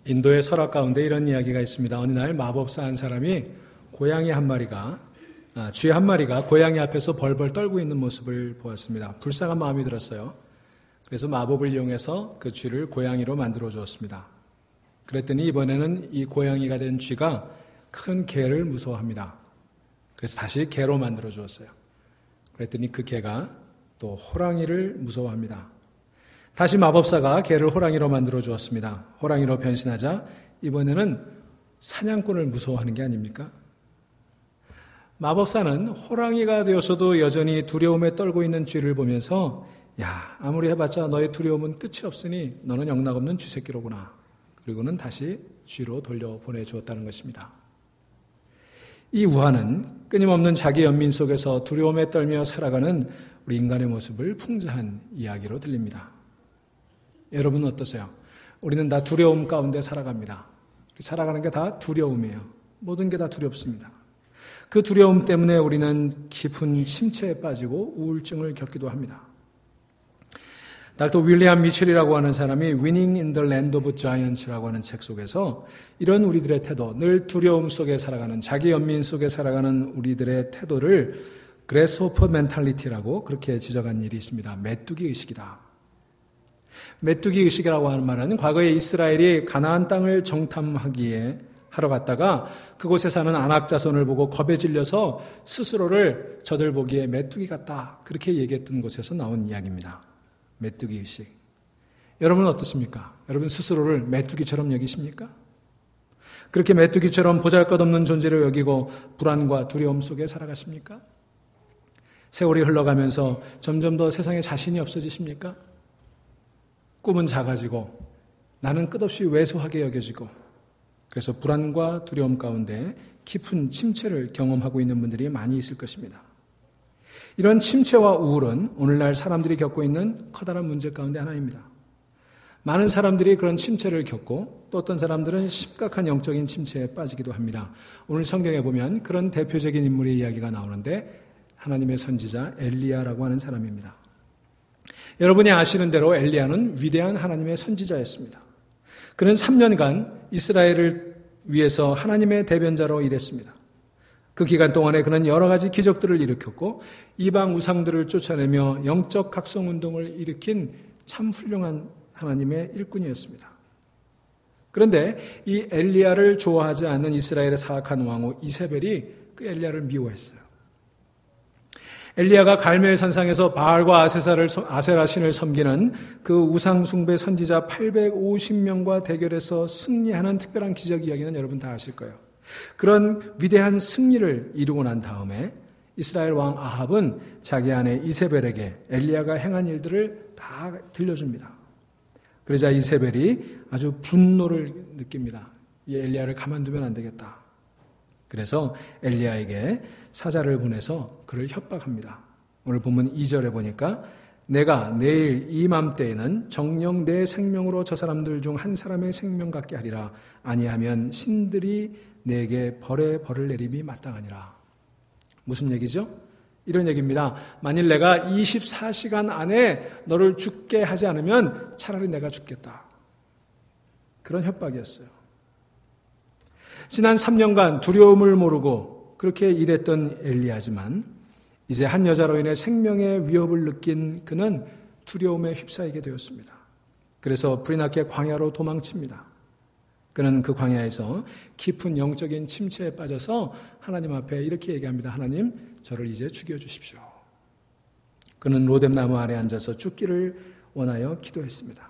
인도의 설화 가운데 이런 이야기가 있습니다. 어느 날 마법사 한 사람이 쥐 한 마리가 고양이 앞에서 벌벌 떨고 있는 모습을 보았습니다. 불쌍한 마음이 들었어요. 그래서 마법을 이용해서 그 쥐를 고양이로 만들어 주었습니다. 그랬더니 이번에는 이 고양이가 된 쥐가 큰 개를 무서워합니다. 그래서 다시 개로 만들어 주었어요. 그랬더니 그 개가 또 호랑이를 무서워합니다. 다시 마법사가 개를 호랑이로 만들어 주었습니다. 호랑이로 변신하자 이번에는 사냥꾼을 무서워하는 게 아닙니까? 마법사는 호랑이가 되어서도 여전히 두려움에 떨고 있는 쥐를 보면서 야, 아무리 해봤자 너의 두려움은 끝이 없으니 너는 영락없는 쥐새끼로구나. 그리고는 다시 쥐로 돌려보내 주었다는 것입니다. 이 우화는 끊임없는 자기 연민 속에서 두려움에 떨며 살아가는 우리 인간의 모습을 풍자한 이야기로 들립니다. 여러분은 어떠세요? 우리는 다 두려움 가운데 살아갑니다. 살아가는 게 다 두려움이에요. 모든 게 다 두렵습니다. 그 두려움 때문에 우리는 깊은 침체에 빠지고 우울증을 겪기도 합니다. 닥터 윌리엄 미첼이라고 하는 사람이 Winning in the Land of Giants라고 하는 책 속에서 이런 우리들의 태도, 늘 두려움 속에 살아가는, 자기 연민 속에 살아가는 우리들의 태도를 그래스호퍼 멘탈리티라고 그렇게 지적한 일이 있습니다. 메뚜기 의식이다. 메뚜기 의식이라고 하는 말은 과거에 이스라엘이 가나안 땅을 정탐하기에 하러 갔다가 그곳에 사는 아낙 자손을 보고 겁에 질려서 스스로를 저들 보기에 메뚜기 같다. 그렇게 얘기했던 곳에서 나온 이야기입니다. 메뚜기 의식. 여러분은 어떻습니까? 여러분 스스로를 메뚜기처럼 여기십니까? 그렇게 메뚜기처럼 보잘것없는 존재로 여기고 불안과 두려움 속에 살아가십니까? 세월이 흘러가면서 점점 더 세상에 자신이 없어지십니까? 꿈은 작아지고 나는 끝없이 왜소하게 여겨지고 그래서 불안과 두려움 가운데 깊은 침체를 경험하고 있는 분들이 많이 있을 것입니다. 이런 침체와 우울은 오늘날 사람들이 겪고 있는 커다란 문제 가운데 하나입니다. 많은 사람들이 그런 침체를 겪고 또 어떤 사람들은 심각한 영적인 침체에 빠지기도 합니다. 오늘 성경에 보면 그런 대표적인 인물의 이야기가 나오는데 하나님의 선지자 엘리야라고 하는 사람입니다. 여러분이 아시는 대로 엘리야는 위대한 하나님의 선지자였습니다. 그는 3년간 이스라엘을 위해서 하나님의 대변자로 일했습니다. 그 기간 동안에 그는 여러 가지 기적들을 일으켰고 이방 우상들을 쫓아내며 영적 각성운동을 일으킨 참 훌륭한 하나님의 일꾼이었습니다. 그런데 이 엘리야를 좋아하지 않는 이스라엘의 사악한 왕후 이세벨이 그 엘리야를 미워했어요. 엘리야가 갈멜 산상에서 바알과 아세라 신을 섬기는 그 우상 숭배 선지자 850명과 대결해서 승리하는 특별한 기적 이야기는 여러분 다 아실 거예요. 그런 위대한 승리를 이루고 난 다음에 이스라엘 왕 아합은 자기 아내 이세벨에게 엘리야가 행한 일들을 다 들려줍니다. 그러자 이세벨이 아주 분노를 느낍니다. 이 엘리야를 가만두면 안 되겠다. 그래서 엘리야에게 사자를 보내서 그를 협박합니다. 오늘 본문 2절에 보니까 내가 내일 이맘때에는 정녕 내 생명으로 저 사람들 중 한 사람의 생명 같게 하리라. 아니하면 신들이 내게 벌에 벌을 내림이 마땅하니라. 무슨 얘기죠? 이런 얘기입니다. 만일 내가 24시간 안에 너를 죽게 하지 않으면 차라리 내가 죽겠다. 그런 협박이었어요. 지난 3년간 두려움을 모르고 그렇게 일했던 엘리야지만 이제 한 여자로 인해 생명의 위협을 느낀 그는 두려움에 휩싸이게 되었습니다. 그래서 불이 나게 광야로 도망칩니다. 그는 그 광야에서 깊은 영적인 침체에 빠져서 하나님 앞에 이렇게 얘기합니다. 하나님, 저를 이제 죽여주십시오. 그는 로뎀나무 아래 앉아서 죽기를 원하여 기도했습니다.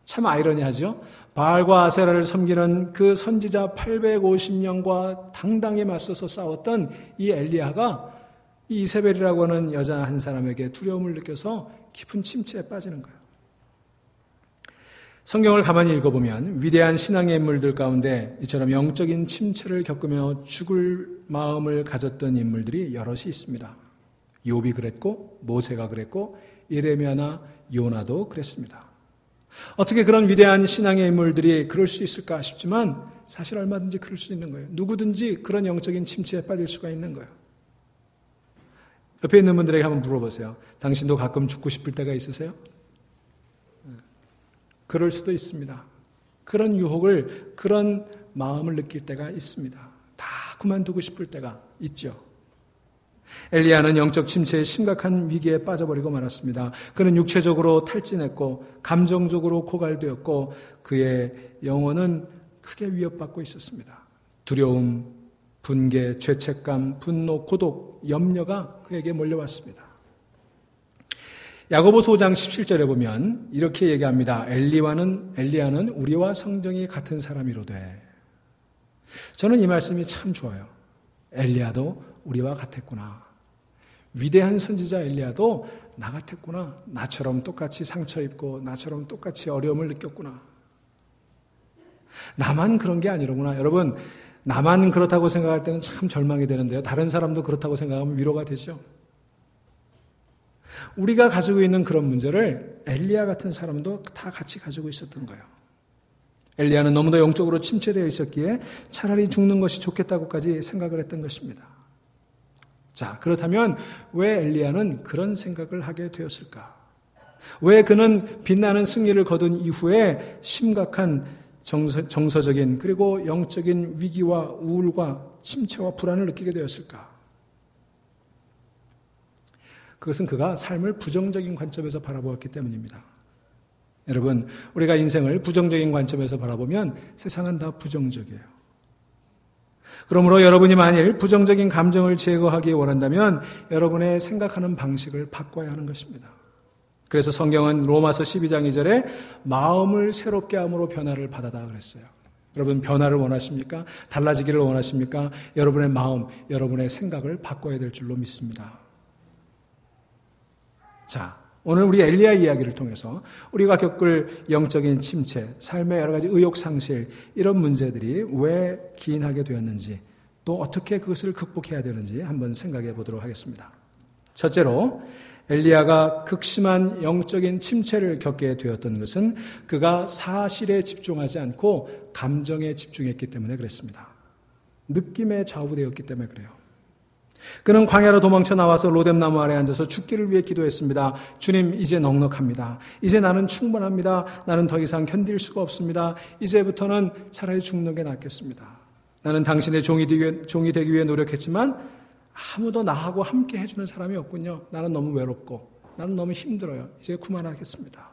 참 아이러니하죠? 바알과 아세라를 섬기는 그 선지자 850명과 당당히 맞서서 싸웠던 이 엘리야가 이 이세벨이라고 하는 여자 한 사람에게 두려움을 느껴서 깊은 침체에 빠지는 거예요. 성경을 가만히 읽어보면 위대한 신앙의 인물들 가운데 이처럼 영적인 침체를 겪으며 죽을 마음을 가졌던 인물들이 여럿이 있습니다. 욥이 그랬고 모세가 그랬고 예레미야나 요나도 그랬습니다. 어떻게 그런 위대한 신앙의 인물들이 그럴 수 있을까 싶지만 사실 얼마든지 그럴 수 있는 거예요. 누구든지 그런 영적인 침체에 빠질 수가 있는 거예요. 옆에 있는 분들에게 한번 물어보세요. 당신도 가끔 죽고 싶을 때가 있으세요? 그럴 수도 있습니다. 그런 유혹을, 그런 마음을 느낄 때가 있습니다. 다 그만두고 싶을 때가 있죠. 엘리야는 영적 침체의 심각한 위기에 빠져버리고 말았습니다. 그는 육체적으로 탈진했고 감정적으로 고갈되었고 그의 영혼은 크게 위협받고 있었습니다. 두려움, 분개, 죄책감, 분노, 고독, 염려가 그에게 몰려왔습니다. 야고보서 5장 17절에 보면 이렇게 얘기합니다. 엘리야는 우리와 성정이 같은 사람이로되. 저는 이 말씀이 참 좋아요. 엘리야도 우리와 같았구나. 위대한 선지자 엘리야도 나 같았구나. 나처럼 똑같이 상처 입고 나처럼 똑같이 어려움을 느꼈구나. 나만 그런 게 아니로구나. 여러분, 나만 그렇다고 생각할 때는 참 절망이 되는데요. 다른 사람도 그렇다고 생각하면 위로가 되죠. 우리가 가지고 있는 그런 문제를 엘리야 같은 사람도 다 같이 가지고 있었던 거예요. 엘리야는 너무도 영적으로 침체되어 있었기에 차라리 죽는 것이 좋겠다고까지 생각을 했던 것입니다. 자, 그렇다면 왜 엘리야는 그런 생각을 하게 되었을까? 왜 그는 빛나는 승리를 거둔 이후에 심각한 정서적인 그리고 영적인 위기와 우울과 침체와 불안을 느끼게 되었을까? 그것은 그가 삶을 부정적인 관점에서 바라보았기 때문입니다. 여러분, 우리가 인생을 부정적인 관점에서 바라보면 세상은 다 부정적이에요. 그러므로 여러분이 만일 부정적인 감정을 제거하기 원한다면 여러분의 생각하는 방식을 바꿔야 하는 것입니다. 그래서 성경은 로마서 12장 2절에 마음을 새롭게 함으로 변화를 받아다 그랬어요. 여러분, 변화를 원하십니까? 달라지기를 원하십니까? 여러분의 마음, 여러분의 생각을 바꿔야 될 줄로 믿습니다. 자, 오늘 우리 엘리야 이야기를 통해서 우리가 겪을 영적인 침체, 삶의 여러 가지 의욕상실, 이런 문제들이 왜 기인하게 되었는지, 또 어떻게 그것을 극복해야 되는지 한번 생각해 보도록 하겠습니다. 첫째로, 엘리야가 극심한 영적인 침체를 겪게 되었던 것은 그가 사실에 집중하지 않고 감정에 집중했기 때문에 그랬습니다. 느낌에 좌우되었기 때문에 그래요. 그는 광야로 도망쳐 나와서 로뎀나무 아래 앉아서 죽기를 위해 기도했습니다. 주님, 이제 넉넉합니다. 이제 나는 충분합니다. 나는 더 이상 견딜 수가 없습니다. 이제부터는 차라리 죽는 게 낫겠습니다. 나는 당신의 종이 되기 위해 노력했지만 아무도 나하고 함께 해주는 사람이 없군요. 나는 너무 외롭고 나는 너무 힘들어요. 이제 그만하겠습니다.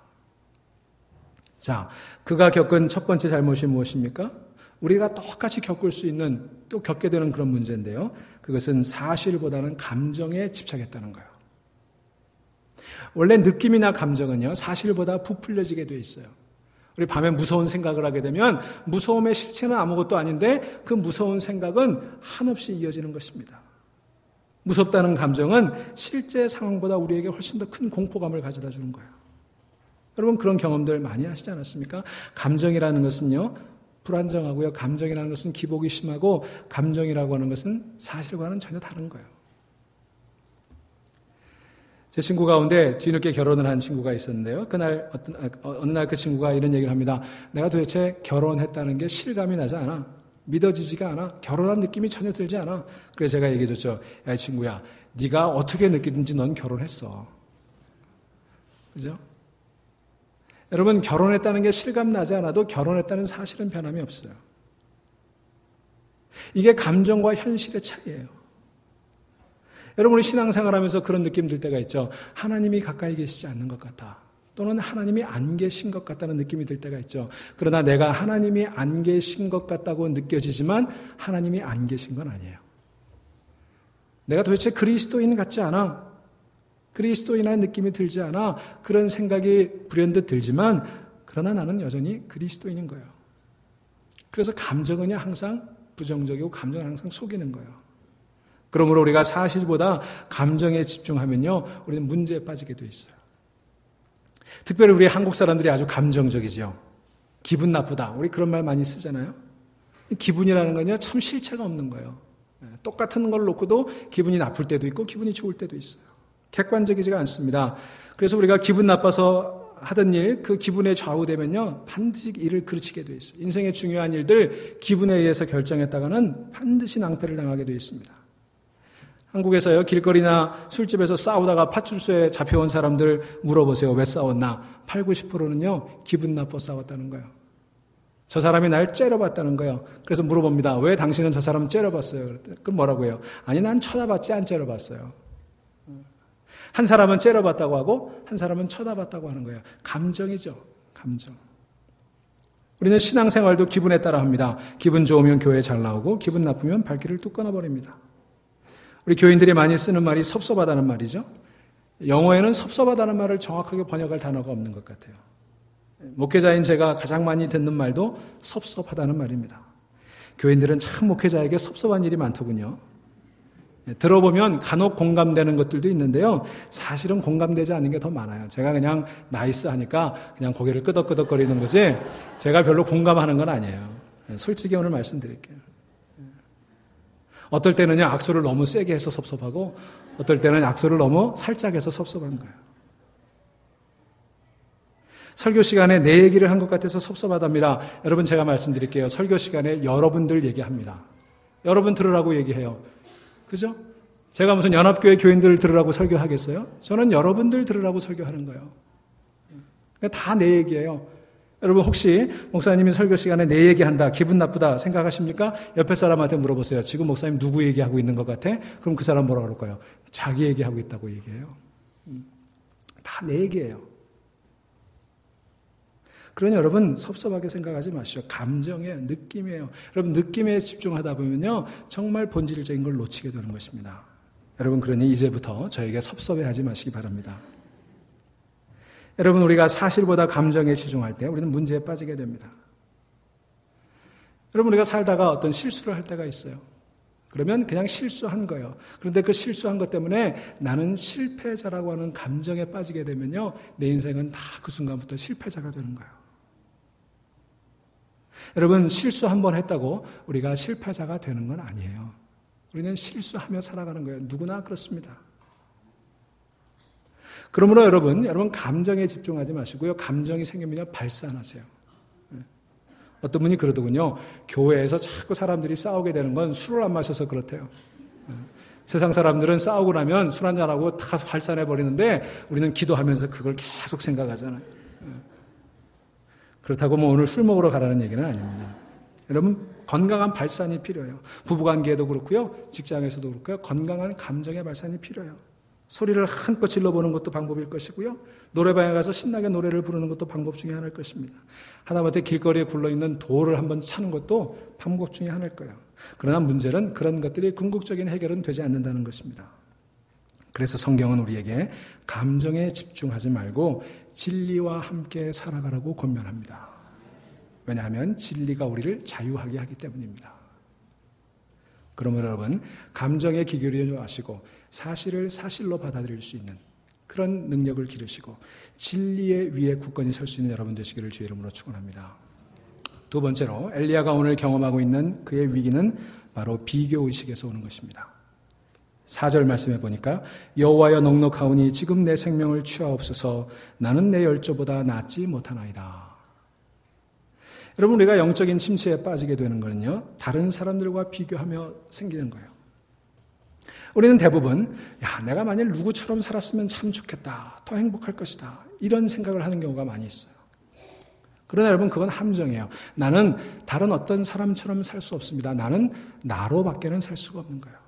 자, 그가 겪은 첫 번째 잘못이 무엇입니까? 우리가 똑같이 겪을 수 있는, 또 겪게 되는 그런 문제인데요. 그것은 사실보다는 감정에 집착했다는 거예요. 원래 느낌이나 감정은요, 사실보다 부풀려지게 돼 있어요. 우리 밤에 무서운 생각을 하게 되면 무서움의 실체는 아무것도 아닌데 그 무서운 생각은 한없이 이어지는 것입니다. 무섭다는 감정은 실제 상황보다 우리에게 훨씬 더 큰 공포감을 가져다 주는 거예요. 여러분, 그런 경험들 많이 하시지 않았습니까? 감정이라는 것은요, 불안정하고요. 감정이라는 것은 기복이 심하고 감정이라고 하는 것은 사실과는 전혀 다른 거예요. 제 친구 가운데 뒤늦게 결혼을 한 친구가 있었는데요. 어느 날 그 친구가 이런 얘기를 합니다. 내가 도대체 결혼했다는 게 실감이 나지 않아. 믿어지지가 않아. 결혼한 느낌이 전혀 들지 않아. 그래서 제가 얘기해줬죠. 야, 친구야, 네가 어떻게 느끼든지 넌 결혼했어. 그죠? 여러분, 결혼했다는 게 실감 나지 않아도 결혼했다는 사실은 변함이 없어요. 이게 감정과 현실의 차이예요. 여러분이 신앙생활하면서 그런 느낌 들 때가 있죠. 하나님이 가까이 계시지 않는 것 같아. 또는 하나님이 안 계신 것 같다는 느낌이 들 때가 있죠. 그러나 내가 하나님이 안 계신 것 같다고 느껴지지만 하나님이 안 계신 건 아니에요. 내가 도대체 그리스도인 같지 않아. 그리스도인의 느낌이 들지 않아. 그런 생각이 불현듯 들지만 그러나 나는 여전히 그리스도인인 거예요. 그래서 감정은요, 항상 부정적이고 감정은 항상 속이는 거예요. 그러므로 우리가 사실보다 감정에 집중하면요, 우리는 문제에 빠지게 돼 있어요. 특별히 우리 한국 사람들이 아주 감정적이죠. 기분 나쁘다. 우리 그런 말 많이 쓰잖아요. 기분이라는 건요, 참 실체가 없는 거예요. 똑같은 걸 놓고도 기분이 나쁠 때도 있고 기분이 좋을 때도 있어요. 객관적이지가 않습니다. 그래서 우리가 기분 나빠서 하던 일, 그 기분에 좌우되면요, 반드시 일을 그르치게 돼 있어요. 인생의 중요한 일들 기분에 의해서 결정했다가는 반드시 낭패를 당하게 돼 있습니다. 한국에서요, 길거리나 술집에서 싸우다가 파출소에 잡혀온 사람들 물어보세요. 왜 싸웠나? 80~90%는요, 기분 나빠 싸웠다는 거예요. 저 사람이 날 째려봤다는 거예요. 그래서 물어봅니다. 왜 당신은 저 사람을 째려봤어요? 그럼 뭐라고 해요? 아니, 난 쳐다봤지 안 째려봤어요. 한 사람은 째려봤다고 하고 한 사람은 쳐다봤다고 하는 거예요. 감정이죠. 감정. 우리는 신앙생활도 기분에 따라 합니다. 기분 좋으면 교회 잘 나오고 기분 나쁘면 발길을 뚝 끊어버립니다. 우리 교인들이 많이 쓰는 말이 섭섭하다는 말이죠. 영어에는 섭섭하다는 말을 정확하게 번역할 단어가 없는 것 같아요. 목회자인 제가 가장 많이 듣는 말도 섭섭하다는 말입니다. 교인들은 참 목회자에게 섭섭한 일이 많더군요. 들어보면 간혹 공감되는 것들도 있는데요. 사실은 공감되지 않는 게 더 많아요. 제가 그냥 나이스하니까 그냥 고개를 끄덕끄덕거리는 거지 제가 별로 공감하는 건 아니에요. 솔직히 오늘 말씀드릴게요. 어떨 때는요, 악수를 너무 세게 해서 섭섭하고 어떨 때는 악수를 너무 살짝 해서 섭섭한 거예요. 설교 시간에 내 얘기를 한 것 같아서 섭섭하답니다. 여러분, 제가 말씀드릴게요. 설교 시간에 여러분들 얘기합니다. 여러분 들으라고 얘기해요. 그죠? 제가 무슨 연합교회 교인들 들으라고 설교하겠어요? 저는 여러분들 들으라고 설교하는 거예요. 다 내 얘기예요. 여러분, 혹시 목사님이 설교 시간에 내 얘기한다, 기분 나쁘다 생각하십니까? 옆에 사람한테 물어보세요. 지금 목사님 누구 얘기하고 있는 것 같아? 그럼 그 사람 뭐라고 그럴까요? 자기 얘기하고 있다고 얘기해요. 다 내 얘기예요. 그러니 여러분, 섭섭하게 생각하지 마시오. 감정이에요. 느낌이에요. 여러분, 느낌에 집중하다 보면요, 정말 본질적인 걸 놓치게 되는 것입니다. 여러분, 그러니 이제부터 저에게 섭섭해하지 마시기 바랍니다. 여러분, 우리가 사실보다 감정에 치중할 때 우리는 문제에 빠지게 됩니다. 여러분, 우리가 살다가 어떤 실수를 할 때가 있어요. 그러면 그냥 실수한 거예요. 그런데 그 실수한 것 때문에 나는 실패자라고 하는 감정에 빠지게 되면요, 내 인생은 다 그 순간부터 실패자가 되는 거예요. 여러분, 실수 한 번 했다고 우리가 실패자가 되는 건 아니에요. 우리는 실수하며 살아가는 거예요. 누구나 그렇습니다. 그러므로 여러분 감정에 집중하지 마시고요. 감정이 생기면 발산하세요. 어떤 분이 그러더군요. 교회에서 자꾸 사람들이 싸우게 되는 건 술을 안 마셔서 그렇대요. 세상 사람들은 싸우고 나면 술 한잔하고 다 발산해버리는데 우리는 기도하면서 그걸 계속 생각하잖아요. 그렇다고 뭐 오늘 술 먹으러 가라는 얘기는 아닙니다. 여러분, 건강한 발산이 필요해요. 부부관계에도 그렇고요. 직장에서도 그렇고요. 건강한 감정의 발산이 필요해요. 소리를 한껏 질러보는 것도 방법일 것이고요. 노래방에 가서 신나게 노래를 부르는 것도 방법 중에 하나일 것입니다. 하다못해 길거리에 굴러있는 돌을 한번 차는 것도 방법 중에 하나일 거예요. 그러나 문제는 그런 것들이 궁극적인 해결은 되지 않는다는 것입니다. 그래서 성경은 우리에게 감정에 집중하지 말고 진리와 함께 살아가라고 권면합니다. 왜냐하면 진리가 우리를 자유하게 하기 때문입니다. 그러므로 여러분, 감정에 기울이지 마시고 사실을 사실로 받아들일 수 있는 그런 능력을 기르시고 진리의 위에 굳건히 설 수 있는 여러분 되시기를 주의 이름으로 축원합니다. 두 번째로 엘리야가 오늘 경험하고 있는 그의 위기는 바로 비교의식에서 오는 것입니다. 4절 말씀해 보니까 여호와여 넉넉하오니 지금 내 생명을 취하옵소서 나는 내 열조보다 낫지 못하나이다. 여러분, 우리가 영적인 침체에 빠지게 되는 거는요, 다른 사람들과 비교하며 생기는 거예요. 우리는 대부분 내가 만일 누구처럼 살았으면 참 좋겠다, 더 행복할 것이다, 이런 생각을 하는 경우가 많이 있어요. 그러나 여러분, 그건 함정이에요. 나는 다른 어떤 사람처럼 살 수 없습니다. 나는 나로밖에는 살 수가 없는 거예요.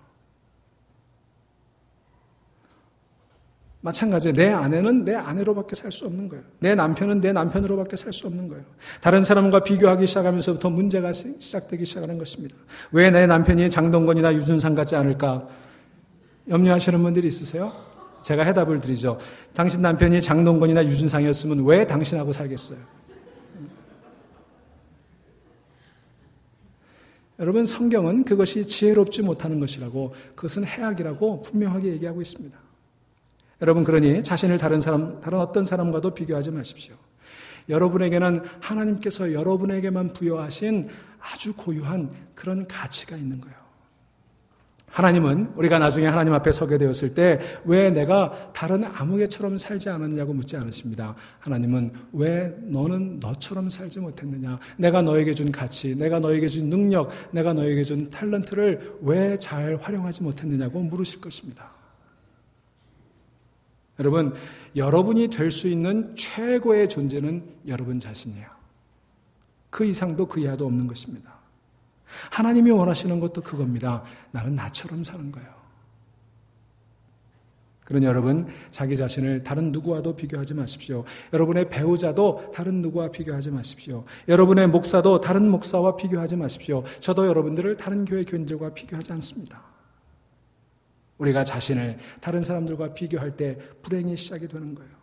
마찬가지로 내 아내는 내 아내로밖에 살 수 없는 거예요. 내 남편은 내 남편으로밖에 살 수 없는 거예요. 다른 사람과 비교하기 시작하면서부터 문제가 시작되기 시작하는 것입니다. 왜 내 남편이 장동건이나 유준상 같지 않을까 염려하시는 분들이 있으세요? 제가 해답을 드리죠. 당신 남편이 장동건이나 유준상이었으면 왜 당신하고 살겠어요? 여러분, 성경은 그것이 지혜롭지 못하는 것이라고, 그것은 해악이라고 분명하게 얘기하고 있습니다. 여러분, 그러니 자신을 다른 어떤 사람과도 비교하지 마십시오. 여러분에게는 하나님께서 여러분에게만 부여하신 아주 고유한 그런 가치가 있는 거예요. 하나님은 우리가 나중에 하나님 앞에 서게 되었을 때 왜 내가 다른 아무개처럼 살지 않았냐고 묻지 않으십니다. 하나님은 왜 너는 너처럼 살지 못했느냐, 내가 너에게 준 가치, 내가 너에게 준 능력, 내가 너에게 준 탤런트를 왜 잘 활용하지 못했느냐고 물으실 것입니다. 여러분, 여러분이 될 수 있는 최고의 존재는 여러분 자신이에요. 그 이상도 그 이하도 없는 것입니다. 하나님이 원하시는 것도 그겁니다. 나는 나처럼 사는 거예요. 그러니 여러분, 자기 자신을 다른 누구와도 비교하지 마십시오. 여러분의 배우자도 다른 누구와 비교하지 마십시오. 여러분의 목사도 다른 목사와 비교하지 마십시오. 저도 여러분들을 다른 교회 교인들과 비교하지 않습니다. 우리가 자신을 다른 사람들과 비교할 때 불행이 시작이 되는 거예요.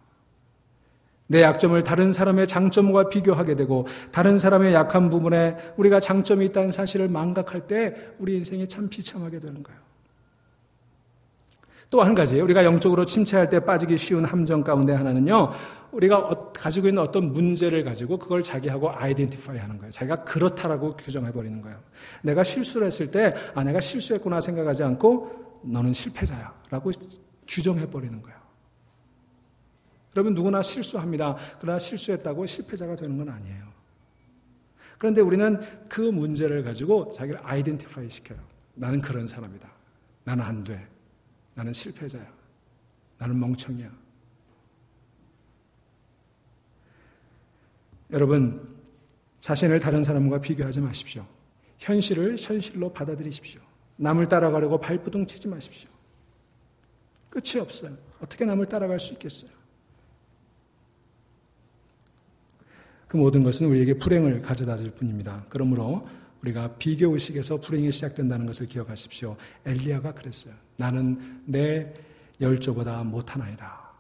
내 약점을 다른 사람의 장점과 비교하게 되고 다른 사람의 약한 부분에 우리가 장점이 있다는 사실을 망각할 때 우리 인생이 참 비참하게 되는 거예요. 또 한 가지, 우리가 영적으로 침체할 때 빠지기 쉬운 함정 가운데 하나는요, 우리가 가지고 있는 어떤 문제를 가지고 그걸 자기하고 아이덴티파이 하는 거예요. 자기가 그렇다라고 규정해버리는 거예요. 내가 실수를 했을 때, 내가 실수했구나 생각하지 않고 너는 실패자야 라고 규정해버리는 거예요. 여러분, 누구나 실수합니다. 그러나 실수했다고 실패자가 되는 건 아니에요. 그런데 우리는 그 문제를 가지고 자기를 아이덴티파이 시켜요. 나는 그런 사람이다. 나는 안 돼. 나는 실패자야. 나는 멍청이야. 여러분, 자신을 다른 사람과 비교하지 마십시오. 현실을 현실로 받아들이십시오. 남을 따라가려고 발부둥 치지 마십시오. 끝이 없어요. 어떻게 남을 따라갈 수 있겠어요? 그 모든 것은 우리에게 불행을 가져다 줄 뿐입니다. 그러므로 우리가 비교의식에서 불행이 시작된다는 것을 기억하십시오. 엘리야가 그랬어요. 나는 내 열조보다 못하나이다.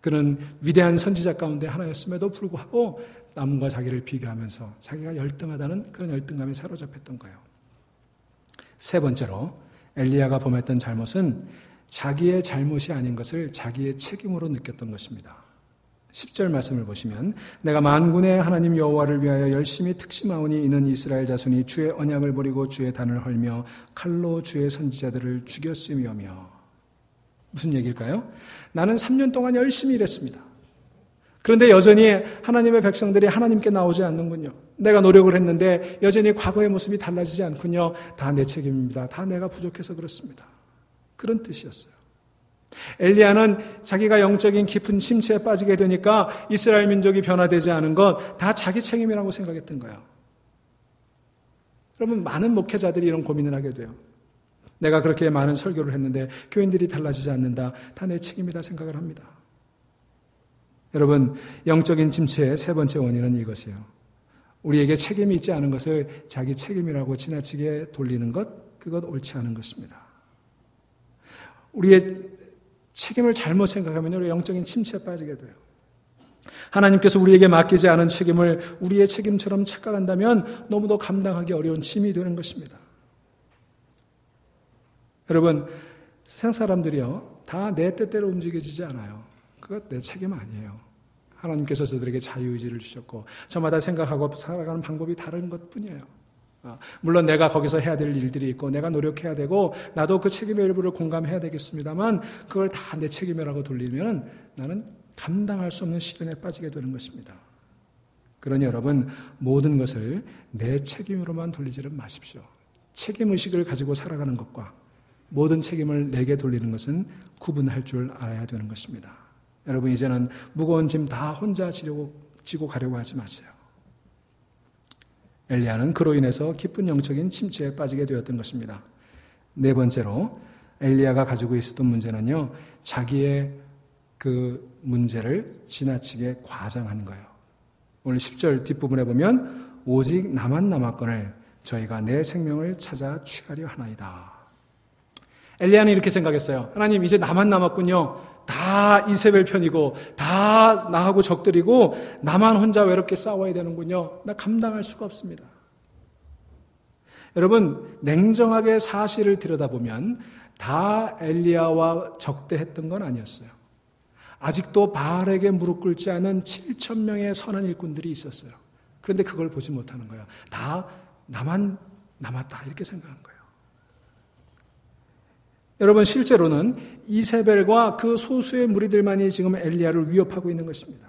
그는 위대한 선지자 가운데 하나였음에도 불구하고 남과 자기를 비교하면서 자기가 열등하다는 그런 열등감에 사로잡혔던 거예요. 세 번째로 엘리야가 범했던 잘못은 자기의 잘못이 아닌 것을 자기의 책임으로 느꼈던 것입니다. 10절 말씀을 보시면 내가 만군의 하나님 여호와를 위하여 열심히 특심하오니 이는 이스라엘 자손이 주의 언약을 버리고 주의 단을 헐며 칼로 주의 선지자들을 죽였으며며. 무슨 얘기일까요? 나는 3년 동안 열심히 일했습니다. 그런데 여전히 하나님의 백성들이 하나님께 나오지 않는군요. 내가 노력을 했는데 여전히 과거의 모습이 달라지지 않군요. 다 내 책임입니다. 다 내가 부족해서 그렇습니다. 그런 뜻이었어요. 엘리야는 자기가 영적인 깊은 침체에 빠지게 되니까 이스라엘 민족이 변화되지 않은 것 다 자기 책임이라고 생각했던 거예요. 여러분, 많은 목회자들이 이런 고민을 하게 돼요. 내가 그렇게 많은 설교를 했는데 교인들이 달라지지 않는다. 다 내 책임이다 생각을 합니다. 여러분, 영적인 침체의 세 번째 원인은 이것이에요. 우리에게 책임이 있지 않은 것을 자기 책임이라고 지나치게 돌리는 것, 그것 옳지 않은 것입니다. 우리의 책임을 잘못 생각하면 우리 영적인 침체에 빠지게 돼요. 하나님께서 우리에게 맡기지 않은 책임을 우리의 책임처럼 착각한다면 너무도 감당하기 어려운 짐이 되는 것입니다. 여러분, 세상 사람들이요, 다 내 뜻대로 움직여지지 않아요. 그것 내 책임 아니에요. 하나님께서 저들에게 자유의지를 주셨고 저마다 생각하고 살아가는 방법이 다른 것뿐이에요. 물론 내가 거기서 해야 될 일들이 있고 내가 노력해야 되고 나도 그 책임의 일부를 공감해야 되겠습니다만 그걸 다 내 책임이라고 돌리면 나는 감당할 수 없는 시련에 빠지게 되는 것입니다. 그러니 여러분, 모든 것을 내 책임으로만 돌리지를 마십시오. 책임의식을 가지고 살아가는 것과 모든 책임을 내게 돌리는 것은 구분할 줄 알아야 되는 것입니다. 여러분, 이제는 무거운 짐 다 혼자 지고 가려고 하지 마세요. 엘리야는 그로 인해서 깊은 영적인 침체에 빠지게 되었던 것입니다. 네 번째로 엘리야가 가지고 있었던 문제는요, 자기의 그 문제를 지나치게 과장한 거예요. 오늘 10절 뒷부분에 보면 오직 나만 남았거늘 저희가 내 생명을 찾아 취하려 하나이다. 엘리야는 이렇게 생각했어요. 하나님, 이제 나만 남았군요. 다 이세벨 편이고 다 나하고 적들이고 나만 혼자 외롭게 싸워야 되는군요. 나 감당할 수가 없습니다. 여러분, 냉정하게 사실을 들여다보면 다 엘리야와 적대했던 건 아니었어요. 아직도 바알에게 무릎 꿇지 않은 7,000명의 선한 일꾼들이 있었어요. 그런데 그걸 보지 못하는 거예요. 다 나만 남았다 이렇게 생각한 거예요. 여러분, 실제로는 이세벨과 그 소수의 무리들만이 지금 엘리야를 위협하고 있는 것입니다.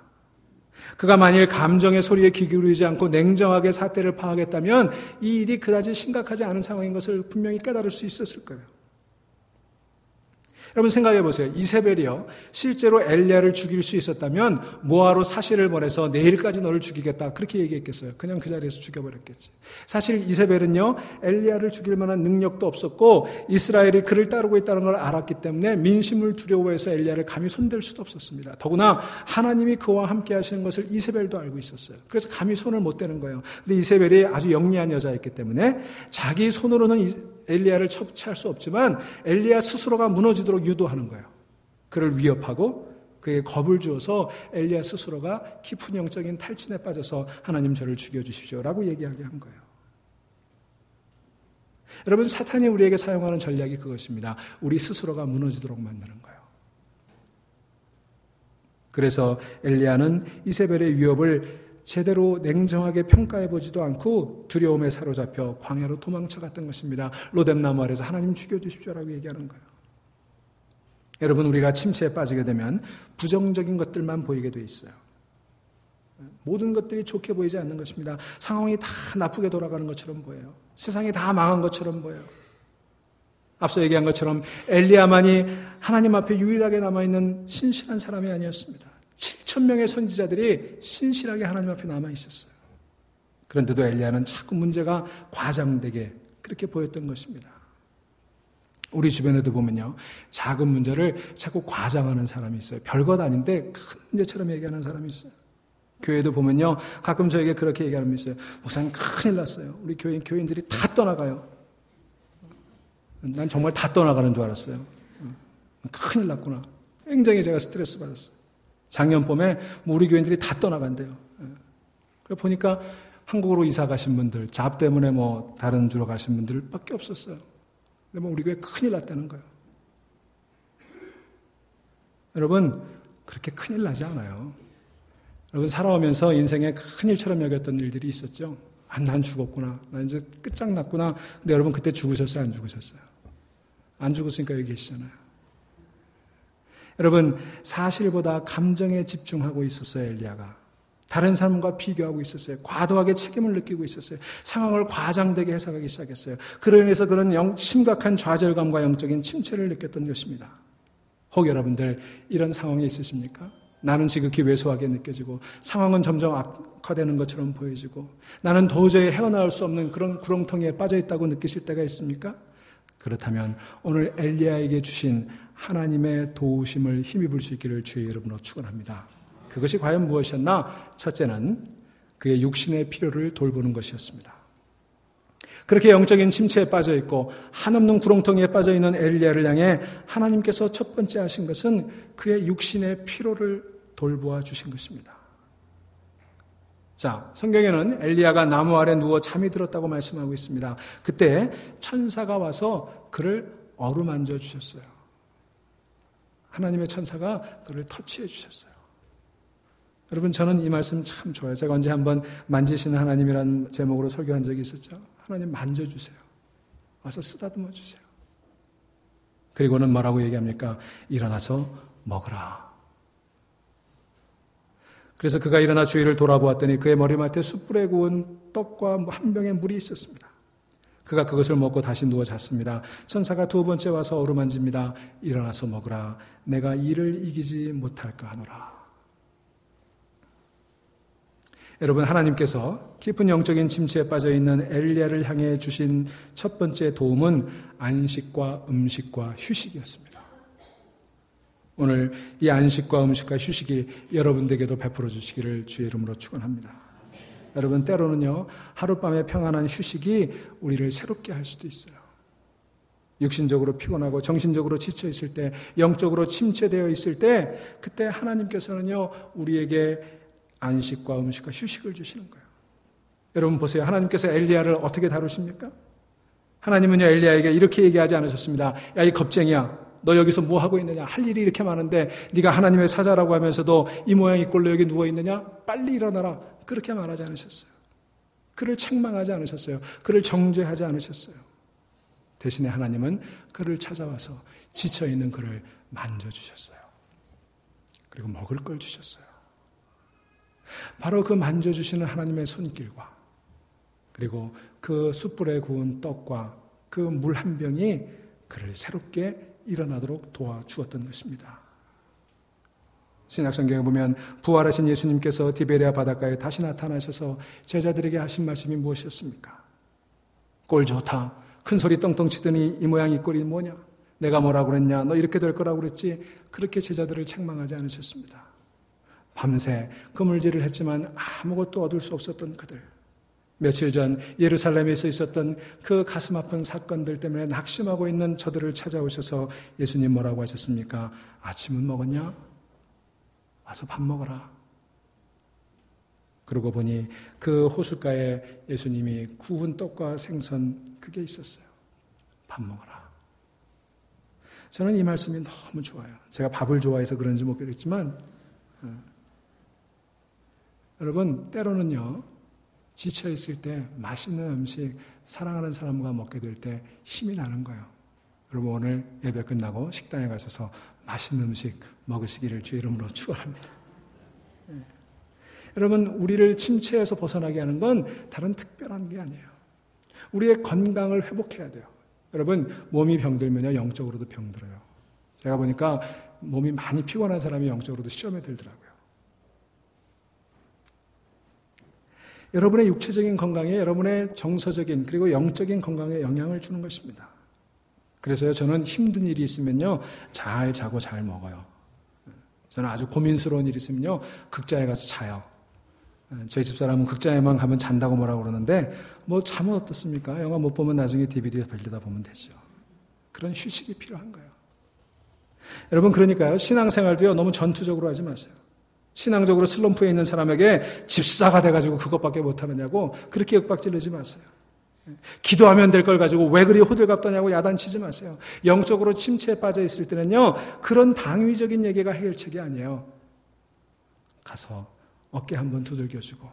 그가 만일 감정의 소리에 귀 기울이지 않고 냉정하게 사태를 파악했다면 이 일이 그다지 심각하지 않은 상황인 것을 분명히 깨달을 수 있었을 거예요. 여러분 생각해 보세요. 이세벨이요, 실제로 엘리야를 죽일 수 있었다면 뭐하러 사실을 보내서 내일까지 너를 죽이겠다 그렇게 얘기했겠어요? 그냥 그 자리에서 죽여버렸겠지. 사실 이세벨은요, 엘리야를 죽일 만한 능력도 없었고 이스라엘이 그를 따르고 있다는 걸 알았기 때문에 민심을 두려워해서 엘리야를 감히 손댈 수도 없었습니다. 더구나 하나님이 그와 함께 하시는 것을 이세벨도 알고 있었어요. 그래서 감히 손을 못 대는 거예요. 근데 이세벨이 아주 영리한 여자였기 때문에 자기 손으로는 엘리야를 처치할 수 없지만 엘리야 스스로가 무너지도록 유도하는 거예요. 그를 위협하고 그에게 겁을 주어서 엘리야 스스로가 깊은 영적인 탈진에 빠져서 하나님 저를 죽여주십시오라고 얘기하게 한 거예요. 여러분, 사탄이 우리에게 사용하는 전략이 그것입니다. 우리 스스로가 무너지도록 만드는 거예요. 그래서 엘리야는 이세벨의 위협을 제대로 냉정하게 평가해보지도 않고 두려움에 사로잡혀 광야로 도망쳐갔던 것입니다. 로뎀나무 아래서 하나님 죽여주십시오라고 얘기하는 거예요. 여러분, 우리가 침체에 빠지게 되면 부정적인 것들만 보이게 돼 있어요. 모든 것들이 좋게 보이지 않는 것입니다. 상황이 다 나쁘게 돌아가는 것처럼 보여요. 세상이 다 망한 것처럼 보여요. 앞서 얘기한 것처럼 엘리야만이 하나님 앞에 유일하게 남아있는 신실한 사람이 아니었습니다. 7,000명의 선지자들이 신실하게 하나님 앞에 남아있었어요. 그런데도 엘리야는 자꾸 문제가 과장되게 그렇게 보였던 것입니다. 우리 주변에도 보면요, 작은 문제를 자꾸 과장하는 사람이 있어요. 별것 아닌데 큰 문제처럼 얘기하는 사람이 있어요. 교회도 보면요, 가끔 저에게 그렇게 얘기하는 분이 있어요. 목사님, 큰일 났어요. 우리 교인들이 다 떠나가요. 난 정말 다 떠나가는 줄 알았어요. 큰일 났구나. 굉장히 제가 스트레스 받았어요. 작년 봄에 우리 교인들이 다 떠나간대요. 그래 보니까 한국으로 이사 가신 분들, 잡 때문에 다른 주로 가신 분들밖에 없었어요. 근데 우리 교회 큰일 났다는 거예요. 여러분, 그렇게 큰일 나지 않아요. 여러분, 살아오면서 인생에 큰일처럼 여겼던 일들이 있었죠. 난 죽었구나. 난 이제 끝장났구나. 근데 여러분, 그때 죽으셨어요? 안 죽으셨어요? 안 죽었으니까 여기 계시잖아요. 여러분, 사실보다 감정에 집중하고 있었어요, 엘리야가. 다른 사람과 비교하고 있었어요. 과도하게 책임을 느끼고 있었어요. 상황을 과장되게 해석하기 시작했어요. 그로 인해서 그런 심각한 좌절감과 영적인 침체를 느꼈던 것입니다. 혹 여러분들 이런 상황에 있으십니까? 나는 지극히 왜소하게 느껴지고 상황은 점점 악화되는 것처럼 보여지고 나는 도저히 헤어나올 수 없는 그런 구렁텅이에 빠져있다고 느끼실 때가 있습니까? 그렇다면 오늘 엘리야에게 주신 하나님의 도우심을 힘입을 수 있기를 주의 이름으로 축원합니다. 그것이 과연 무엇이었나? 첫째는 그의 육신의 필요를 돌보는 것이었습니다. 그렇게 영적인 침체에 빠져있고 한없는 구렁텅이에 빠져있는 엘리야를 향해 하나님께서 첫 번째 하신 것은 그의 육신의 필요를 돌보아 주신 것입니다. 자, 성경에는 엘리야가 나무 아래 누워 잠이 들었다고 말씀하고 있습니다. 그때 천사가 와서 그를 어루만져 주셨어요. 하나님의 천사가 그를 터치해 주셨어요. 여러분, 저는 이 말씀 참 좋아요. 제가 언제 한번 만지시는 하나님이라는 제목으로 설교한 적이 있었죠. 하나님 만져주세요. 와서 쓰다듬어 주세요. 그리고는 뭐라고 얘기합니까? 일어나서 먹으라. 그래서 그가 일어나 주위를 돌아보았더니 그의 머리맡에 숯불에 구운 떡과 한 병의 물이 있었습니다. 그가 그것을 먹고 다시 누워 잤습니다. 천사가 두 번째 와서 어루만집니다. 일어나서 먹으라. 내가 이를 이기지 못할까 하노라. 여러분, 하나님께서 깊은 영적인 침체에 빠져있는 엘리야를 향해 주신 첫 번째 도움은 안식과 음식과 휴식이었습니다. 오늘 이 안식과 음식과 휴식이 여러분들에게도 베풀어 주시기를 주의 이름으로 축원합니다. 여러분, 때로는요, 하룻밤의 평안한 휴식이 우리를 새롭게 할 수도 있어요. 육신적으로 피곤하고 정신적으로 지쳐 있을 때, 영적으로 침체되어 있을 때, 그때 하나님께서는요, 우리에게 안식과 음식과 휴식을 주시는 거예요. 여러분 보세요. 하나님께서 엘리야를 어떻게 다루십니까? 하나님은요, 엘리야에게 이렇게 얘기하지 않으셨습니다. 야, 이 겁쟁이야. 너 여기서 뭐 하고 있느냐? 할 일이 이렇게 많은데 네가 하나님의 사자라고 하면서도 이 모양 이 꼴로 여기 누워 있느냐? 빨리 일어나라. 그렇게 말하지 않으셨어요. 그를 책망하지 않으셨어요. 그를 정죄하지 않으셨어요. 대신에 하나님은 그를 찾아와서 지쳐있는 그를 만져주셨어요. 그리고 먹을 걸 주셨어요. 바로 그 만져주시는 하나님의 손길과 그리고 그 숯불에 구운 떡과 그 물 한 병이 그를 새롭게 일어나도록 도와주었던 것입니다. 신약성경에 보면 부활하신 예수님께서 디베리아 바닷가에 다시 나타나셔서 제자들에게 하신 말씀이 무엇이었습니까? 꼴 좋다. 큰 소리 떵떵 치더니 이 모양 이 꼴이 뭐냐? 내가 뭐라고 그랬냐? 너 이렇게 될 거라고 그랬지? 그렇게 제자들을 책망하지 않으셨습니다. 밤새 그물질을 했지만 아무것도 얻을 수 없었던 그들. 며칠 전 예루살렘에서 있었던 그 가슴 아픈 사건들 때문에 낙심하고 있는 저들을 찾아오셔서 예수님 뭐라고 하셨습니까? 아침은 먹었냐? 와서 밥 먹어라. 그러고 보니 그 호숫가에 예수님이 구운 떡과 생선 그게 있었어요. 밥 먹어라. 저는 이 말씀이 너무 좋아요. 제가 밥을 좋아해서 그런지 모르겠지만 여러분 때로는요. 지쳐있을 때 맛있는 음식 사랑하는 사람과 먹게 될 때 힘이 나는 거예요. 여러분 오늘 예배 끝나고 식당에 가셔서 맛있는 음식 먹으시기를 주의 이름으로 축원합니다. 여러분 우리를 침체에서 벗어나게 하는 건 다른 특별한 게 아니에요. 우리의 건강을 회복해야 돼요. 여러분 몸이 병들면요 영적으로도 병들어요. 제가 보니까 몸이 많이 피곤한 사람이 영적으로도 시험에 들더라고요. 여러분의 육체적인 건강에 여러분의 정서적인 그리고 영적인 건강에 영향을 주는 것입니다. 그래서요 저는 힘든 일이 있으면요 잘 자고 잘 먹어요. 저는 아주 고민스러운 일이 있으면요 극장에 가서 자요. 저희 집사람은 극장에만 가면 잔다고 뭐라고 그러는데 뭐 잠은 어떻습니까? 영화 못 보면 나중에 DVD 빌리다 보면 되죠. 그런 휴식이 필요한 거예요. 여러분 그러니까요 신앙생활도요 너무 전투적으로 하지 마세요. 신앙적으로 슬럼프에 있는 사람에게 집사가 돼가지고 그것밖에 못하느냐고 그렇게 윽박지르지 마세요. 기도하면 될 걸 가지고 왜 그리 호들갑 떠냐고 야단치지 마세요. 영적으로 침체에 빠져 있을 때는요 그런 당위적인 얘기가 해결책이 아니에요. 가서 어깨 한번 두들겨주고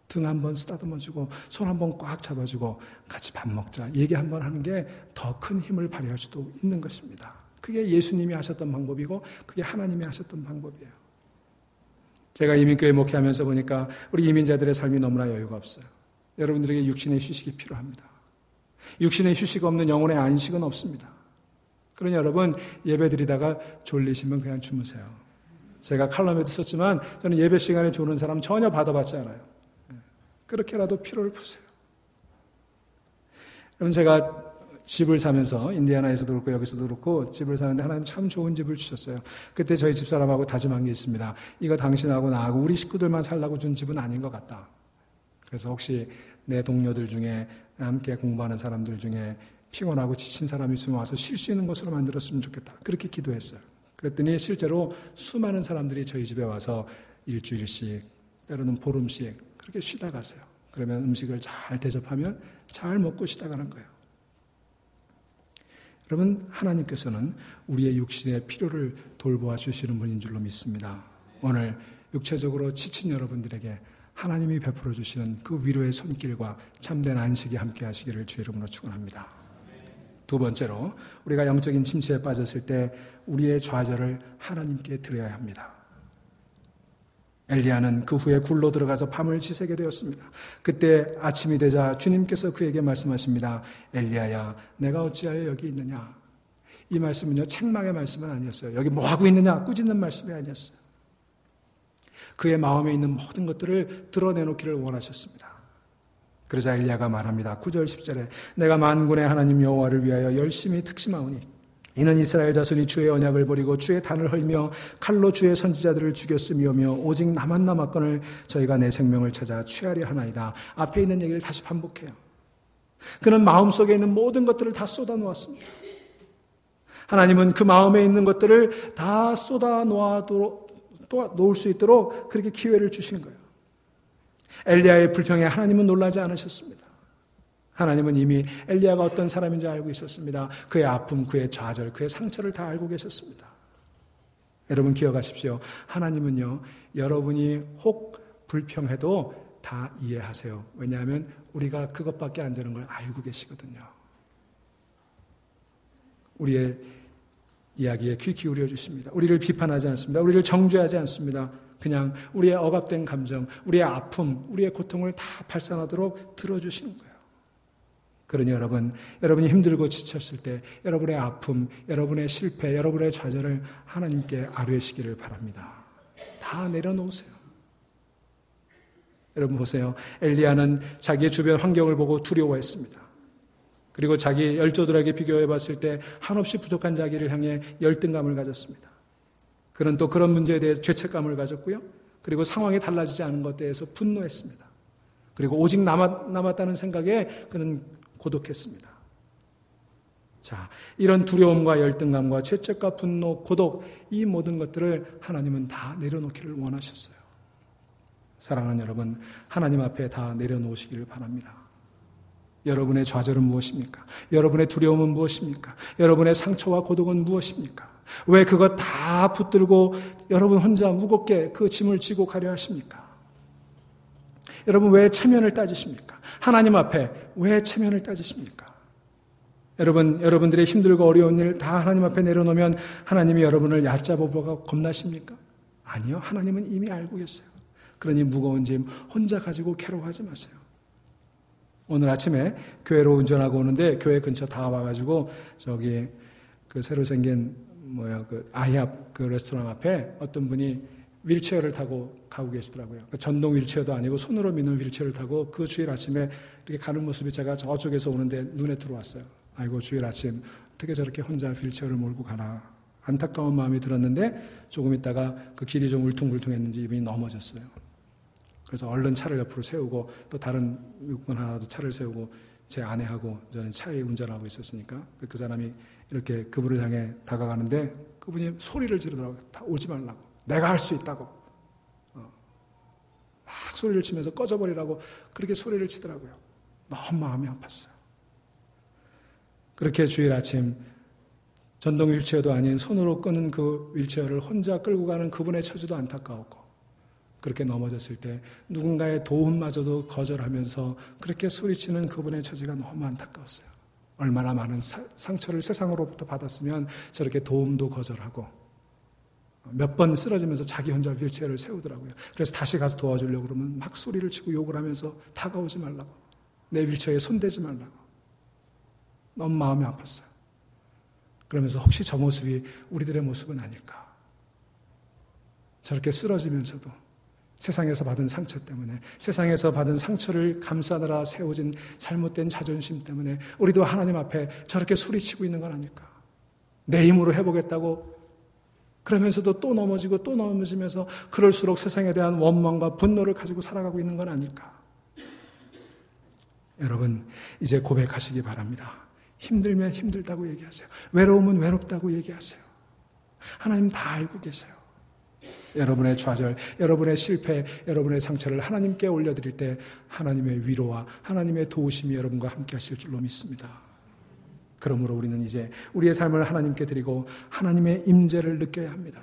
등 한번 쓰다듬어주고 손 한번 꽉 잡아주고 같이 밥 먹자 얘기 한번 하는 게 더 큰 힘을 발휘할 수도 있는 것입니다. 그게 예수님이 하셨던 방법이고 그게 하나님이 하셨던 방법이에요. 제가 이민교회 목회하면서 보니까 우리 이민자들의 삶이 너무나 여유가 없어요. 여러분들에게 육신의 휴식이 필요합니다. 육신의 휴식 없는 영혼의 안식은 없습니다. 그러니 여러분 예배 드리다가 졸리시면 그냥 주무세요. 제가 칼럼에도 썼지만 저는 예배 시간에 조는 사람 전혀 받아봤지 않아요. 그렇게라도 피로를 푸세요. 여러분 제가 집을 사면서 인디애나에서도 그렇고 여기서도 그렇고 집을 사는데 하나님 참 좋은 집을 주셨어요. 그때 저희 집사람하고 다짐한 게 있습니다. 이거 당신하고 나하고 우리 식구들만 살라고 준 집은 아닌 것 같다. 그래서 혹시 내 동료들 중에 함께 공부하는 사람들 중에 피곤하고 지친 사람이 있으면 와서 쉴 수 있는 곳으로 만들었으면 좋겠다. 그렇게 기도했어요. 그랬더니 실제로 수많은 사람들이 저희 집에 와서 일주일씩 때로는 보름씩 그렇게 쉬다 가세요. 그러면 음식을 잘 대접하면 잘 먹고 쉬다 가는 거예요. 여러분 하나님께서는 우리의 육신의 필요를 돌보아 주시는 분인 줄로 믿습니다. 오늘 육체적으로 지친 여러분들에게 하나님이 베풀어 주시는 그 위로의 손길과 참된 안식이 함께 하시기를 주의 이름으로 축원합니다. 두 번째로 우리가 영적인 침체에 빠졌을 때 우리의 좌절을 하나님께 드려야 합니다. 엘리야는 그 후에 굴로 들어가서 밤을 지새게 되었습니다. 그때 아침이 되자 주님께서 그에게 말씀하십니다. 엘리야야, 내가 어찌하여 여기 있느냐? 이 말씀은요, 책망의 말씀은 아니었어요. 여기 뭐 하고 있느냐? 꾸짖는 말씀이 아니었어요. 그의 마음에 있는 모든 것들을 드러내놓기를 원하셨습니다. 그러자 엘리야가 말합니다. 9절 10절에 내가 만군의 하나님 여호와를 위하여 열심히 특심하오니 이는 이스라엘 자손이 주의 언약을 버리고 주의 단을 헐며 칼로 주의 선지자들을 죽였음이오며 오직 나만 남았거늘 저희가 내 생명을 찾아 취하려 하나이다. 앞에 있는 얘기를 다시 반복해요. 그는 마음속에 있는 모든 것들을 다 쏟아놓았습니다. 하나님은 그 마음에 있는 것들을 다 쏟아놓을 수 있도록 그렇게 기회를 주시는 거예요. 엘리야의 불평에 하나님은 놀라지 않으셨습니다. 하나님은 이미 엘리야가 어떤 사람인지 알고 있었습니다. 그의 아픔, 그의 좌절, 그의 상처를 다 알고 계셨습니다. 여러분 기억하십시오. 하나님은요, 여러분이 혹 불평해도 다 이해하세요. 왜냐하면 우리가 그것밖에 안 되는 걸 알고 계시거든요. 우리의 이야기에 귀 기울여 주십니다. 우리를 비판하지 않습니다. 우리를 정죄하지 않습니다. 그냥 우리의 억압된 감정, 우리의 아픔, 우리의 고통을 다 발산하도록 들어주시는 거예요. 그러니 여러분이 힘들고 지쳤을 때 여러분의 아픔, 여러분의 실패, 여러분의 좌절을 하나님께 아뢰시기를 바랍니다. 다 내려놓으세요. 여러분 보세요. 엘리야는 자기의 주변 환경을 보고 두려워했습니다. 그리고 자기 열조들에게 비교해 봤을 때 한없이 부족한 자기를 향해 열등감을 가졌습니다. 그는 또 그런 문제에 대해 죄책감을 가졌고요. 그리고 상황이 달라지지 않은 것에 대해서 분노했습니다. 그리고 오직 남았다는 생각에 그는 고독했습니다. 자, 이런 두려움과 열등감과 죄책과 분노, 고독, 이 모든 것들을 하나님은 다 내려놓기를 원하셨어요. 사랑하는 여러분, 하나님 앞에 다 내려놓으시기를 바랍니다. 여러분의 좌절은 무엇입니까? 여러분의 두려움은 무엇입니까? 여러분의 상처와 고독은 무엇입니까? 왜 그것 다 붙들고 여러분 혼자 무겁게 그 짐을 지고 가려 하십니까? 여러분 왜 체면을 따지십니까? 하나님 앞에 왜 체면을 따지십니까? 여러분들의 힘들고 어려운 일 다 하나님 앞에 내려놓으면 하나님이 여러분을 얕잡아보고 겁나십니까? 아니요. 하나님은 이미 알고 계세요. 그러니 무거운 짐 혼자 가지고 괴로워하지 마세요. 오늘 아침에 교회로 운전하고 오는데 교회 근처 다 와가지고 저기 그 새로 생긴 아이합 그 레스토랑 앞에 어떤 분이 휠체어를 타고 가고 계시더라고요. 전동 휠체어도 아니고 손으로 미는 휠체어를 타고 그 주일 아침에 이렇게 가는 모습이 제가 저쪽에서 오는데 눈에 들어왔어요. 아이고 주일 아침 어떻게 저렇게 혼자 휠체어를 몰고 가나 안타까운 마음이 들었는데 조금 있다가 그 길이 좀 울퉁불퉁했는지 이분이 넘어졌어요. 그래서 얼른 차를 옆으로 세우고 또 다른 육군 하나도 차를 세우고 제 아내하고 저는 차에 운전하고 있었으니까 그 사람이 이렇게 그분을 향해 다가가는데 그분이 소리를 지르더라고요. 다 오지 말라고. 내가 할 수 있다고. 막 소리를 치면서 꺼져버리라고 그렇게 소리를 치더라고요. 너무 마음이 아팠어요. 그렇게 주일 아침 전동 휠체어도 아닌 손으로 끄는 그 휠체어를 혼자 끌고 가는 그분의 처지도 안타까웠고 그렇게 넘어졌을 때 누군가의 도움마저도 거절하면서 그렇게 소리치는 그분의 처지가 너무 안타까웠어요. 얼마나 많은 상처를 세상으로부터 받았으면 저렇게 도움도 거절하고 몇 번 쓰러지면서 자기 혼자 휠체어를 세우더라고요. 그래서 다시 가서 도와주려고 그러면 막 소리를 치고 욕을 하면서 다가오지 말라고. 내 휠체어에 손대지 말라고. 너무 마음이 아팠어요. 그러면서 혹시 저 모습이 우리들의 모습은 아닐까. 저렇게 쓰러지면서도 세상에서 받은 상처 때문에 세상에서 받은 상처를 감싸느라 세워진 잘못된 자존심 때문에 우리도 하나님 앞에 저렇게 소리치고 있는 건 아닐까. 내 힘으로 해보겠다고 그러면서도 또 넘어지고 또 넘어지면서 그럴수록 세상에 대한 원망과 분노를 가지고 살아가고 있는 건 아닐까. 여러분 이제 고백하시기 바랍니다. 힘들면 힘들다고 얘기하세요. 외로우면 외롭다고 얘기하세요. 하나님 다 알고 계세요. 여러분의 좌절, 여러분의 실패, 여러분의 상처를 하나님께 올려드릴 때 하나님의 위로와 하나님의 도우심이 여러분과 함께 하실 줄로 믿습니다. 그러므로 우리는 이제 우리의 삶을 하나님께 드리고 하나님의 임재를 느껴야 합니다.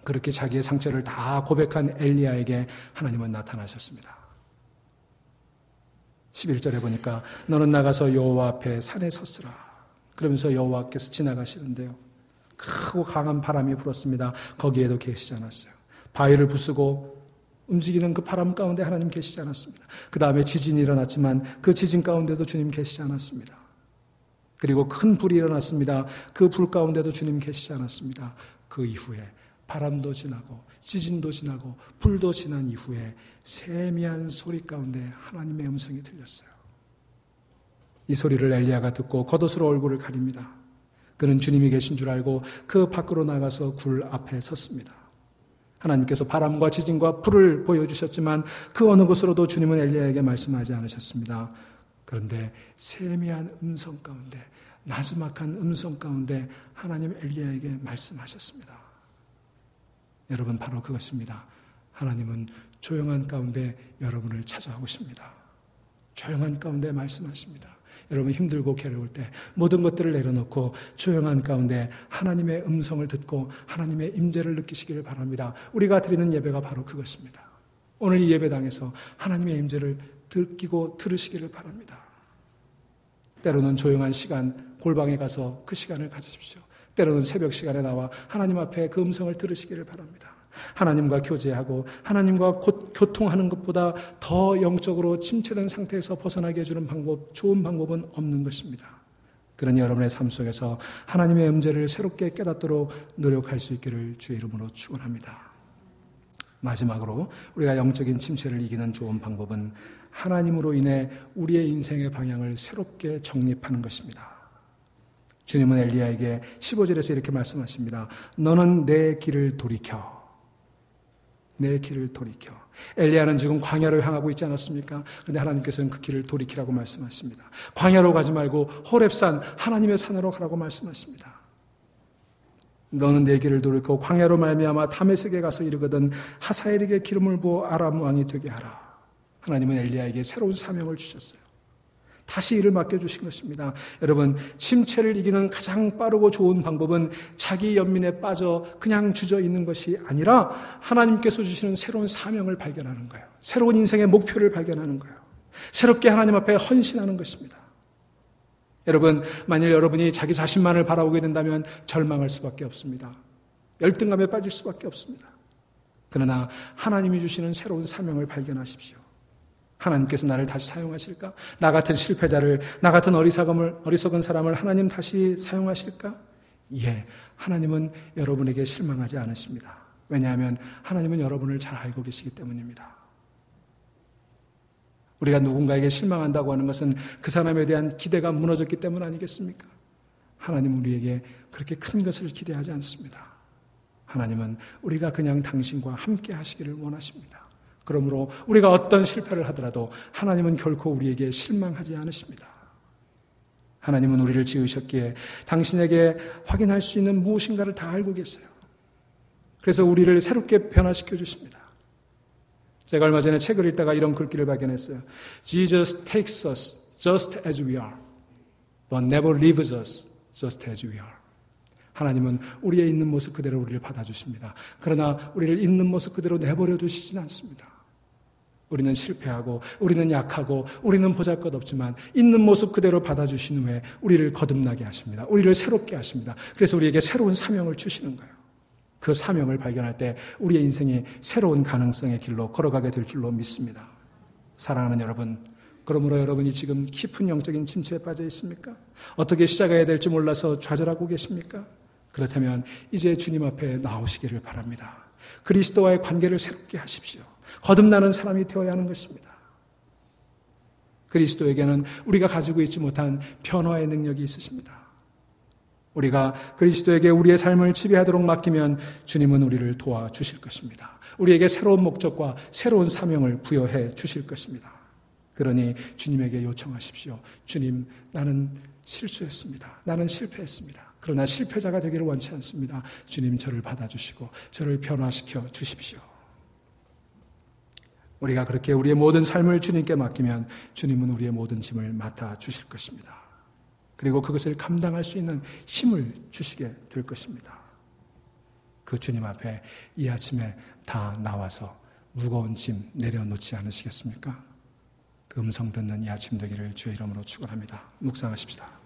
그렇게 자기의 상처를 다 고백한 엘리야에게 하나님은 나타나셨습니다. 11절에 보니까 너는 나가서 여호와 앞에 산에 섰으라. 그러면서 여호와께서 지나가시는데요. 크고 강한 바람이 불었습니다. 거기에도 계시지 않았어요. 바위를 부수고 움직이는 그 바람 가운데 하나님 계시지 않았습니다. 그 다음에 지진이 일어났지만 그 지진 가운데도 주님 계시지 않았습니다. 그리고 큰 불이 일어났습니다. 그 불 가운데도 주님 계시지 않았습니다. 그 이후에 바람도 지나고 지진도 지나고 불도 지난 이후에 세미한 소리 가운데 하나님의 음성이 들렸어요. 이 소리를 엘리야가 듣고 겉옷으로 얼굴을 가립니다. 그는 주님이 계신 줄 알고 그 밖으로 나가서 굴 앞에 섰습니다. 하나님께서 바람과 지진과 불을 보여주셨지만 그 어느 곳으로도 주님은 엘리야에게 말씀하지 않으셨습니다. 그런데 세미한 음성 가운데 나지막한 음성 가운데 하나님 엘리야에게 말씀하셨습니다. 여러분 바로 그것입니다. 하나님은 조용한 가운데 여러분을 찾아오십니다. 조용한 가운데 말씀하십니다. 여러분 힘들고 괴로울 때 모든 것들을 내려놓고 조용한 가운데 하나님의 음성을 듣고 하나님의 임재를 느끼시기를 바랍니다. 우리가 드리는 예배가 바로 그것입니다. 오늘 이 예배당에서 하나님의 임재를 느끼고 들으시기를 바랍니다. 때로는 조용한 시간 골방에 가서 그 시간을 가지십시오. 때로는 새벽 시간에 나와 하나님 앞에 그 음성을 들으시기를 바랍니다. 하나님과 교제하고 하나님과 교통하는 것보다 더 영적으로 침체된 상태에서 벗어나게 해주는 방법, 좋은 방법은 없는 것입니다. 그러니 여러분의 삶 속에서 하나님의 음재를 새롭게 깨닫도록 노력할 수 있기를 주의 이름으로 축원합니다. 마지막으로 우리가 영적인 침체를 이기는 좋은 방법은 하나님으로 인해 우리의 인생의 방향을 새롭게 정립하는 것입니다. 주님은 엘리야에게 15절에서 이렇게 말씀하십니다. 너는 내 길을 돌이켜. 내 길을 돌이켜. 엘리야는 지금 광야로 향하고 있지 않았습니까? 그런데 하나님께서는 그 길을 돌이키라고 말씀하십니다. 광야로 가지 말고 호렙산 하나님의 산으로 가라고 말씀하십니다. 너는 내 길을 돌이켜 광야로 말미암아 다메섹에 가서 이르거든 하사엘에게 기름을 부어 아람 왕이 되게 하라. 하나님은 엘리야에게 새로운 사명을 주셨어요. 다시 일을 맡겨주신 것입니다. 여러분, 침체를 이기는 가장 빠르고 좋은 방법은 자기 연민에 빠져 그냥 주저있는 것이 아니라 하나님께서 주시는 새로운 사명을 발견하는 거예요. 새로운 인생의 목표를 발견하는 거예요. 새롭게 하나님 앞에 헌신하는 것입니다. 여러분, 만일 여러분이 자기 자신만을 바라보게 된다면 절망할 수밖에 없습니다. 열등감에 빠질 수밖에 없습니다. 그러나 하나님이 주시는 새로운 사명을 발견하십시오. 하나님께서 나를 다시 사용하실까? 나 같은 실패자를, 나 같은 어리석은 사람을 하나님 다시 사용하실까? 예, 하나님은 여러분에게 실망하지 않으십니다. 왜냐하면 하나님은 여러분을 잘 알고 계시기 때문입니다. 우리가 누군가에게 실망한다고 하는 것은 그 사람에 대한 기대가 무너졌기 때문 아니겠습니까? 하나님은 우리에게 그렇게 큰 것을 기대하지 않습니다. 하나님은 우리가 그냥 당신과 함께 하시기를 원하십니다. 그러므로 우리가 어떤 실패를 하더라도 하나님은 결코 우리에게 실망하지 않으십니다. 하나님은 우리를 지으셨기에 당신에게 확인할 수 있는 무엇인가를 다 알고 계세요. 그래서 우리를 새롭게 변화시켜 주십니다. 제가 얼마 전에 책을 읽다가 이런 글귀를 발견했어요. Jesus takes us just as we are, but never leaves us just as we are. 하나님은 우리의 있는 모습 그대로 우리를 받아주십니다. 그러나 우리를 있는 모습 그대로 내버려 두시진 않습니다. 우리는 실패하고 우리는 약하고 우리는 보잘것없지만 있는 모습 그대로 받아주신 후에 우리를 거듭나게 하십니다. 우리를 새롭게 하십니다. 그래서 우리에게 새로운 사명을 주시는 거예요. 그 사명을 발견할 때 우리의 인생이 새로운 가능성의 길로 걸어가게 될 줄로 믿습니다. 사랑하는 여러분, 그러므로 여러분이 지금 깊은 영적인 침체에 빠져 있습니까? 어떻게 시작해야 될지 몰라서 좌절하고 계십니까? 그렇다면 이제 주님 앞에 나오시기를 바랍니다. 그리스도와의 관계를 새롭게 하십시오. 거듭나는 사람이 되어야 하는 것입니다. 그리스도에게는 우리가 가지고 있지 못한 변화의 능력이 있으십니다. 우리가 그리스도에게 우리의 삶을 지배하도록 맡기면 주님은 우리를 도와주실 것입니다. 우리에게 새로운 목적과 새로운 사명을 부여해 주실 것입니다. 그러니 주님에게 요청하십시오. 주님, 나는 실수했습니다. 나는 실패했습니다. 그러나 실패자가 되기를 원치 않습니다. 주님, 저를 받아주시고 저를 변화시켜 주십시오. 우리가 그렇게 우리의 모든 삶을 주님께 맡기면 주님은 우리의 모든 짐을 맡아 주실 것입니다. 그리고 그것을 감당할 수 있는 힘을 주시게 될 것입니다. 그 주님 앞에 이 아침에 다 나와서 무거운 짐 내려놓지 않으시겠습니까? 그 음성 듣는 이 아침 되기를 주의 이름으로 축원합니다. 묵상하십시다.